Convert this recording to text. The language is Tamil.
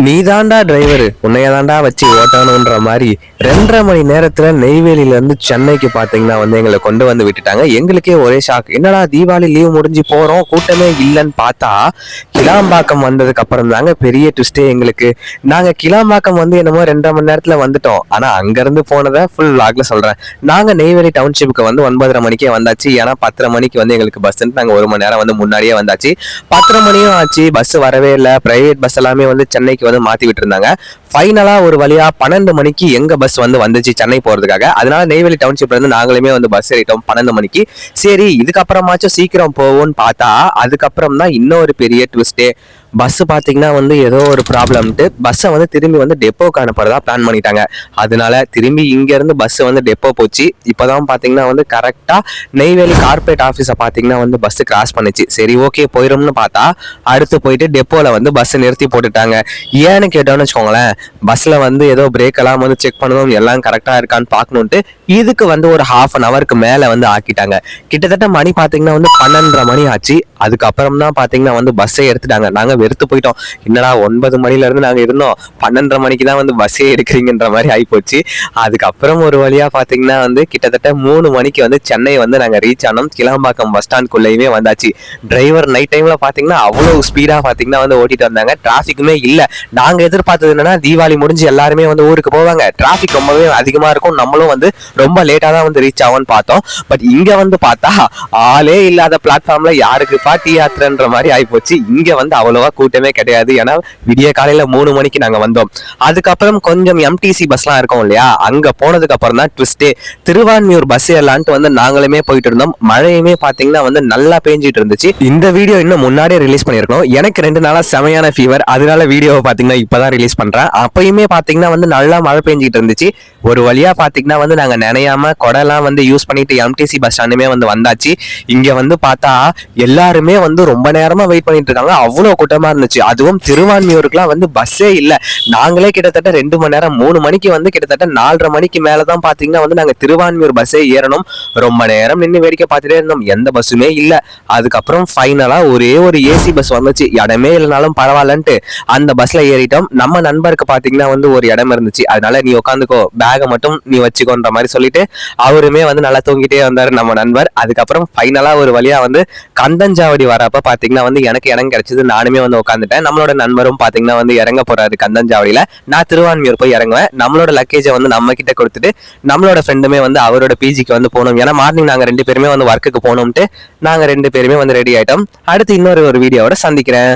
நீதாண்டா டிரைவரு, உன்னையதாண்டா வச்சு ஓட்டணுன்ற மாதிரி 2.5 மணி நேரத்துல நெய்வேலியில இருந்து சென்னைக்கு பாத்தீங்கன்னா எங்களை கொண்டு வந்து விட்டுட்டாங்க. எங்களுக்கே ஒரே ஷாக். என்னடா தீபாவளி லீவ் முடிஞ்சு போறோம், கூட்டமே இல்லைன்னு பார்த்தா கிளாம்பாக்கம் வந்ததுக்கு அப்புறம் தாங்க பெரிய ட்விஸ்டே எங்களுக்கு. நாங்க கிளாம்பாக்கம் என்னமோ 2.5 மணி நேரத்துல வந்துட்டோம். ஆனா அங்க இருந்து போனதை ஃபுல் வ்ளாக்ல சொல்றேன். நாங்க நெய்வேலி டவுன்ஷிப்புக்கு 9:30 மணிக்கே வந்தாச்சு. ஏன்னா 10:30 மணிக்கு எங்களுக்கு பஸ், நாங்க 1 மணி நேரம் முன்னாடியே வந்தாச்சு. 10:30 மணியும் ஆச்சு, பஸ் வரவே இல்லை. பிரைவேட் பஸ் எல்லாமே சென்னைக்கு மாத்தி விட்டு இருந்தாங்க. ஃபைனலா ஒரு வழியா 12 மணிக்கு எங்க பஸ் வந்துச்சு சென்னை போறதுக்காக. அதனால நெய்வேலி டவுன்ஷிப்ல இருந்து நாங்களுமே பஸ் ஏறிட்டோம் 12 மணிக்கு. சரி இதுக்கப்புறமாச்சும் சீக்கிரம் போவோம்னு பார்த்தா அதுக்கப்புறம் தான் இன்னொரு பெரிய ட்விஸ்டே. பஸ் பாத்தீங்கன்னா ஏதோ ஒரு ப்ராப்ளம்ட்டு பஸ்ஸை திரும்பி டெப்போக்கு அனுப்புறதா பிளான் பண்ணிட்டாங்க. அதனால திரும்பி இங்க இருந்து பஸ் டெப்போ போச்சு. இப்பதான் பாத்தீங்கன்னா கரெக்டா நெய்வேலி கார்பரேட் ஆபீஸை பாத்தீங்கன்னா பஸ் கிராஸ் பண்ணுச்சு. சரி ஓகே போயிரும்னு பார்த்தா அடுத்து போயிட்டு டெப்போல பஸ் நிறுத்தி போட்டுட்டாங்க. ஏன்னு கேட்டோம்னு வச்சுக்கோங்களேன், பஸ்ல ஏதோ பிரேக் எல்லாம் செக் பண்ணணும், எல்லாம் கரெக்டா இருக்கான்னு பாக்கணும்ட்டு இதுக்கு ஒரு ஹாஃப் அன் அவருக்கு மேல ஆக்கிட்டாங்க. கிட்டத்தட்ட மணி பாத்தீங்கன்னா 12:30 மணி ஆச்சு. அதுக்கப்புறம் தான் பாத்தீங்கன்னா பஸ்ஸை எடுத்துட்டாங்க. நாங்க வெறுத்து போயிட்டோம். என்னடா 9 மணில இருந்து நாங்க இருந்தோம், 12:30 மணிக்கு தான் பஸ்ஸே எடுக்கிறீங்கன்ற மாதிரி ஆயிப்போச்சு. அதுக்கப்புறம் ஒரு வழியா பாத்தீங்கன்னா கிட்டத்தட்ட 3 மணிக்கு சென்னை நாங்க ரீச் ஆனோம். கிளாம்பாக்கம் பஸ் ஸ்டாண்ட்குள்ளேயுமே வந்தாச்சு. டிரைவர் நைட் டைம்ல பாத்தீங்கன்னா அவ்வளவு ஸ்பீடா பாத்தீங்கன்னா ஓட்டிட்டு வந்தாங்க. டிராபிக்குமே இல்ல. நாங்க எதிர்பார்த்தது என்னன்னா தீபாவளி முடிஞ்சு எல்லாருமே ஊருக்கு போவாங்க, டிராபிக் ரொம்பவே அதிகமா இருக்கும், நம்மளும் ரொம்ப லேட்டா தான் ரீச் ஆகும்னு பார்த்தோம். பட் இங்க பார்த்தா ஆளே இல்லாத பிளாட்ஃபார்ம்ல யாருக்கு டீ யாத்திரைன்ற மாதிரி ஆயிப்போச்சு. இங்க அவ்வளவா கூட்டமே கிடையாது. ஏன்னா விடிய காலையில 3 மணிக்கு நாங்க வந்தோம். அதுக்கப்புறம் கொஞ்சம் எம்டிசி பஸ்லாம் இருக்கும் இல்லையா, அங்க போனதுக்கு அப்புறம் தான் ட்விஸ்டே. திருவான்மியூர் பஸ் ஏறலான்ட்டு நாங்களுமே போயிட்டு இருந்தோம். மழையுமே பாத்தீங்கன்னா நல்லா பேஞ்சிட்டு இருந்துச்சு. இந்த வீடியோ இன்னும் முன்னாடியே ரிலீஸ் பண்ணிருக்கணும். எனக்கு 2 நாளா செமையான ஃபீவர், அதனால வீடியோவை பாத்தீங்கன்னா இப்பதான் ரிலீஸ் பண்றேன். அப்பயுமே பாத்தீங்கன்னா நல்லா மழை பெஞ்சிட்டு இருந்துச்சு. ஒரு வழியா பாத்தீங்கன்னா நாங்க நினையாம கொடைலாம் யூஸ் பண்ணிட்டு எம்டிசி பஸ் ஸ்டாண்டுமே வந்தாச்சு. இங்க பார்த்தா எல்லாருமே ரொம்ப நேரமா வெயிட் பண்ணிட்டு இருக்காங்க. அவ்வளவு கூட்டமா இருந்துச்சு. அதுவும் திருவான்மியூருக்குலாம் பஸ்ஸே இல்ல. நாங்களே கிட்டத்தட்ட 2 மணி நேரம் 3 மணிக்கு கிட்டத்தட்ட 4:30 மணிக்கு மேலதான் பாத்தீங்கன்னா நாங்க திருவான்மியூர் பஸ்ஸே ஏறணும். ரொம்ப நேரம் நின்று வேடிக்கை பார்த்துட்டே இருந்தோம். எந்த பஸ்ஸுமே இல்ல. அதுக்கப்புறம் ஃபைனலா ஒரே ஒரு ஏசி பஸ் வந்துச்சு. இடமே இல்லைனாலும் பரவாயில்லன்ட்டு அந்த பஸ்ல ஏறிட்டோம். நம்ம நண்பருக்கு பாத்தீங்கன்னா ஒரு இடம் இருந்துச்சு. அதனால நீ உட்காந்துக்கோ, பேகை மட்டும் நீ வச்சுக்கோன்ற மாதிரி சொல்லிட்டு அவருமே நல்லா தூங்கிட்டே வந்தாரு நம்ம நண்பர். அதுக்கப்புறம் ஃபைனலா ஒரு வழியா கந்தஞ்சாவடி வரப்ப பாத்தீங்கன்னா எனக்கு இடம் கிடைச்சது. நானுமே உட்காந்துட்டேன். நம்மளோட நண்பரும் பாத்தீங்கன்னா இறங்க போறாரு கந்தஞ்சாவடியில. நான் திருவான்மியூர் போய் இறங்குவேன். நம்மளோட லக்கேஜை நம்ம கிட்ட கொடுத்துட்டு நம்மளோட ஃப்ரெண்டுமே அவரோட பிஜிக்கு போகணும். ஏன்னா மார்னிங் நாங்க 2 பேருமே ஒர்க்குக்கு போகணும்ட்டு நாங்க 2 பேருமே ரெடி ஆயிட்டோம். அடுத்து இன்னொரு வீடியோவோட சந்திக்கிறேன்.